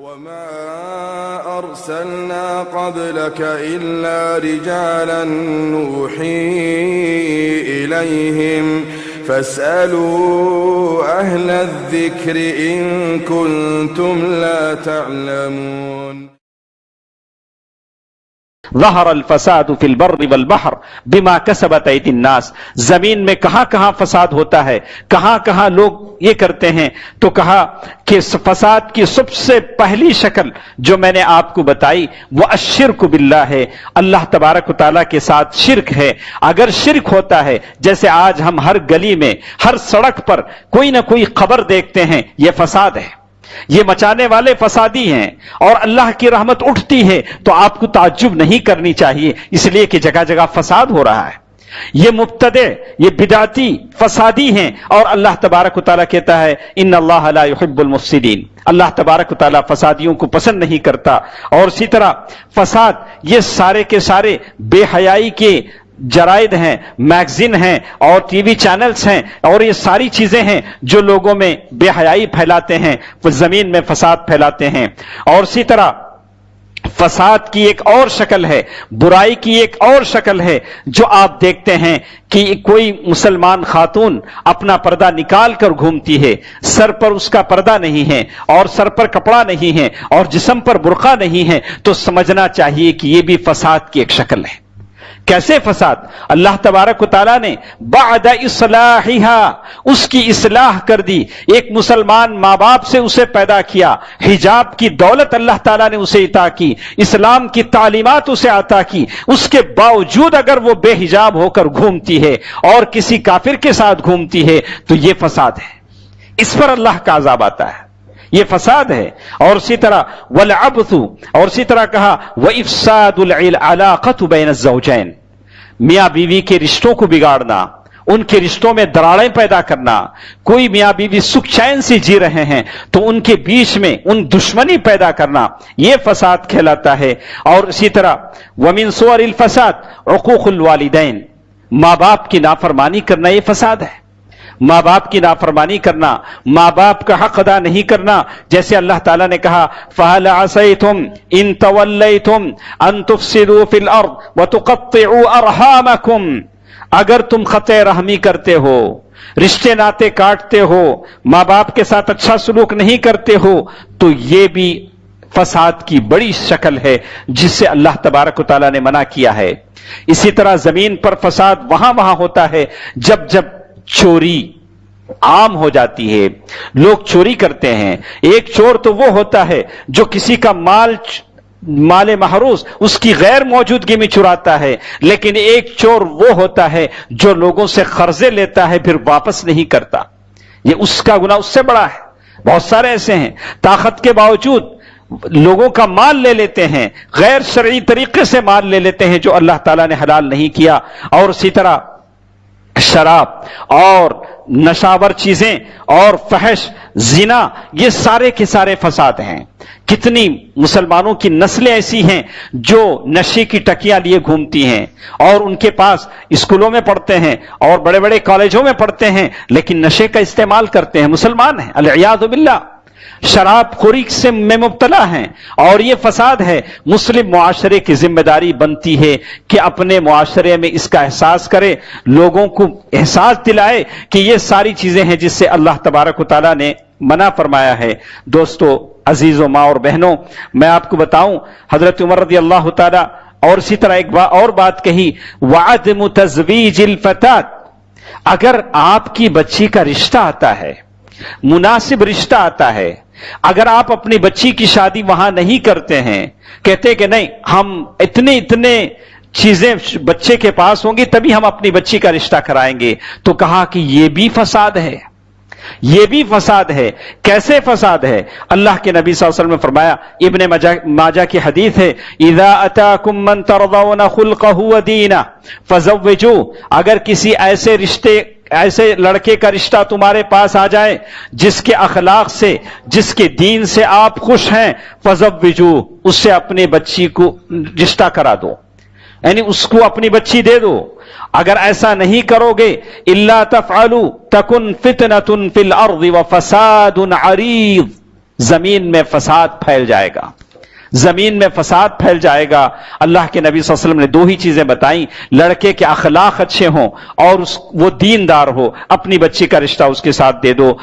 وما أرسلنا قبلك إلا رجالا نوحي إليهم فاسألوا أهل الذكر إن كنتم لا تعلمون. ظہر الفساد فی البر والبحر بما کسبت ایدی الناس. زمین میں کہاں کہاں فساد ہوتا ہے، کہاں کہاں لوگ یہ کرتے ہیں. تو کہا کہ فساد کی سب سے پہلی شکل جو میں نے آپ کو بتائی وہ الشرک باللہ ہے، اللہ تبارک و تعالیٰ کے ساتھ شرک ہے. اگر شرک ہوتا ہے، جیسے آج ہم ہر گلی میں ہر سڑک پر کوئی نہ کوئی خبر دیکھتے ہیں، یہ فساد ہے، یہ مچانے والے فسادی ہیں، اور اللہ کی رحمت اٹھتی ہے تو آپ کو تعجب نہیں کرنی چاہیے، اس لیے کہ جگہ جگہ فساد ہو رہا ہے. یہ مبتدع، یہ بدعتی فسادی ہیں، اور اللہ تبارک و تعالیٰ کہتا ہے ان اللہ لا يحب المفسدین. اللہ تبارک و تعالیٰ فسادیوں کو پسند نہیں کرتا. اور اسی طرح فساد یہ سارے کے سارے بے حیائی کے جرائد ہیں، میگزین ہیں اور ٹی وی چینلز ہیں، اور یہ ساری چیزیں ہیں جو لوگوں میں بے حیائی پھیلاتے ہیں، وہ زمین میں فساد پھیلاتے ہیں. اور اسی طرح فساد کی ایک اور شکل ہے، برائی کی ایک اور شکل ہے جو آپ دیکھتے ہیں کہ کوئی مسلمان خاتون اپنا پردہ نکال کر گھومتی ہے، سر پر اس کا پردہ نہیں ہے اور سر پر کپڑا نہیں ہے اور جسم پر برقع نہیں ہے، تو سمجھنا چاہیے کہ یہ بھی فساد کی ایک شکل ہے. کیسے فساد؟ اللہ تبارک و تعالیٰ نے بعد اصلاحها اس کی اصلاح کر دی. ایک مسلمان ماں باپ سے اسے پیدا کیا، حجاب کی دولت اللہ تعالیٰ نے اسے عطا کی، اسلام کی تعلیمات اسے عطا کی، اس کے باوجود اگر وہ بے حجاب ہو کر گھومتی ہے اور کسی کافر کے ساتھ گھومتی ہے تو یہ فساد ہے، اس پر اللہ کا عذاب آتا ہے، یہ فساد ہے. اور اسی طرح والعبث، اور اسی طرح کہا وافساد العلاقۃ بین الزوجین، میاں بیوی کے رشتوں کو بگاڑنا، ان کے رشتوں میں دراڑیں پیدا کرنا. کوئی میاں بیوی سکھ چین سے جی رہے ہیں تو ان کے بیچ میں ان دشمنی پیدا کرنا، یہ فساد کہلاتا ہے. اور اسی طرح ومن صور الفساد عقوق الوالدین، ماں باپ کی نافرمانی کرنا یہ فساد ہے. ماں باپ کی نافرمانی کرنا، ماں باپ کا حق ادا نہیں کرنا. جیسے اللہ تعالیٰ نے کہا فَهَلْ عَصَيْتُمْ إِن تَوَلَّيْتُمْ أَن تُفْسِدُوا فِي الْأَرْضِ وَتُقَطِّعُوا أَرْحَامَكُمْ، اگر تم قطع رحمی کرتے ہو، رشتے ناتے کاٹتے ہو، ماں باپ کے ساتھ اچھا سلوک نہیں کرتے ہو، تو یہ بھی فساد کی بڑی شکل ہے جس سے اللہ تبارک و تعالیٰ نے منع کیا ہے. اسی طرح زمین پر فساد وہاں ہوتا ہے جب چوری عام ہو جاتی ہے، لوگ چوری کرتے ہیں. ایک چور تو وہ ہوتا ہے جو کسی کا مال محروس اس کی غیر موجودگی میں چراتا ہے، لیکن ایک چور وہ ہوتا ہے جو لوگوں سے قرضے لیتا ہے پھر واپس نہیں کرتا، یہ اس کا گناہ اس سے بڑا ہے. بہت سارے ایسے ہیں طاقت کے باوجود لوگوں کا مال لے لیتے ہیں، غیر شرعی طریقے سے مال لے لیتے ہیں جو اللہ تعالیٰ نے حلال نہیں کیا. اور اسی طرح شراب اور نشاور چیزیں اور فحش، زنا، یہ سارے کے سارے فساد ہیں. کتنی مسلمانوں کی نسلیں ایسی ہیں جو نشے کی ٹکیاں لیے گھومتی ہیں اور ان کے پاس اسکولوں میں پڑھتے ہیں اور بڑے بڑے کالجوں میں پڑھتے ہیں لیکن نشے کا استعمال کرتے ہیں، مسلمان ہیں، العیاذ باللہ، شراب خوری سے میں مبتلا ہیں. اور یہ فساد ہے. مسلم معاشرے کی ذمہ داری بنتی ہے کہ اپنے معاشرے میں اس کا احساس کرے، لوگوں کو احساس دلائے کہ یہ ساری چیزیں ہیں جس سے اللہ تبارک و تعالیٰ نے منع فرمایا ہے. دوستو عزیزوں، ماں اور بہنوں، میں آپ کو بتاؤں حضرت عمر رضی اللہ تعالیٰ اور اسی طرح ایک اور بات کہی وعدم تزویج الفتاة، اگر آپ کی بچی کا رشتہ آتا ہے، مناسب رشتہ آتا ہے، اگر آپ اپنی بچی کی شادی وہاں نہیں کرتے ہیں، کہتے کہ نہیں ہم اتنے چیزیں بچے کے پاس ہوں گی تبھی ہم اپنی بچی کا رشتہ کرائیں گے، تو کہا کہ یہ بھی فساد ہے، یہ بھی فساد ہے. کیسے فساد ہے؟ اللہ کے نبی صلی اللہ علیہ وسلم نے فرمایا، ابن ماجہ کی حدیث ہے، اذا اتاکم من ترضون خلقہ ودینہ فزوجوہ، اگر کسی ایسے لڑکے کا رشتہ تمہارے پاس آ جائے جس کے اخلاق سے، جس کے دین سے آپ خوش ہیں، فزوجوہ، اس سے اپنی بچی کو رشتہ کرا دو، یعنی اس کو اپنی بچی دے دو. اگر ایسا نہیں کرو گے الا تفعلوا تکن فتنۃ فی الارض وفساد عریض، زمین میں فساد پھیل جائے گا، زمین میں فساد پھیل جائے گا۔ اللہ کے نبی صلی اللہ علیہ وسلم نے دو ہی چیزیں بتائیں، لڑکے کے اخلاق اچھے ہوں اور وہ دیندار ہو، اپنی بچی کا رشتہ اس کے ساتھ دے دو۔